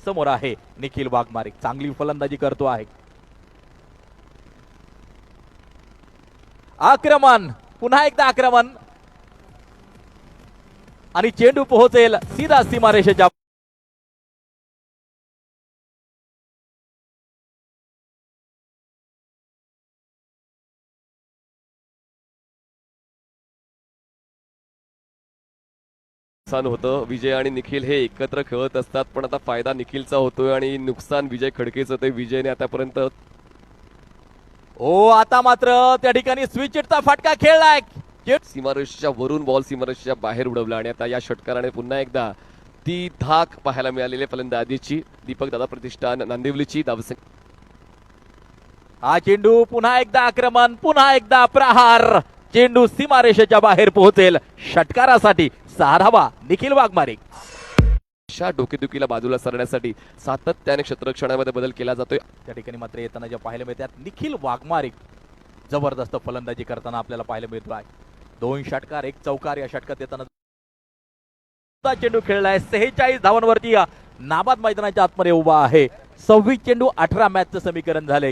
समोर आहे निखिल वाघमारे, चांगली फलंदाजी करतो आहे. आक्रमण, पुन्हा एकदा आक्रमण आणि चेंडू पोहोचेल सीधा सीमारेषेच्या. नुकसान होतं. विजय आणि निखिल हे एकत्र खेळत असतात, पण आता फायदा निखिलचा होतोय आणि नुकसान विजय खडकेचं. ते विजयने आतापर्यंत आता मात्र त्या ठिकाणी स्विच हिटचा फटका खेळलाय. सीमारेषेच्या वरून बॉल सीमारेषेच्या बाहेर उडवला आणि आता या षटकाराने पुन्हा एकदा ती धाक पाहायला मिळालेली फलंदाजीची. दीपक दादा प्रतिष्ठान नांदिवलीची धावसंख्या. हा चेंडू पुन्हा एकदा आक्रमण, पुन्हा एकदा प्रहार. चेंडू सीमारेषेच्या बाहेर पोहोचेल. षटकारासाठी 6 धावा निखिल वाघमारे. डोकेदुखीला बाजूला सरण्यासाठी सातत्याने क्षेत्ररक्षणामध्ये बदल केला जातोय. त्या ठिकाणी मात्र येताना ज्या पाहायला मिळतात निखिल वाघमारे जबरदस्त फलंदाजी करताना आपल्याला पाहायला मिळतो आहे. 2 षटकार 1 चौकार या षटकात येताना चेंडू खेळलाय. 46 धावांवरती नाबाद मैदानाच्या आतमध्ये उभा आहे. 26 चेंडू 18 मॅचचं समीकरण झाले.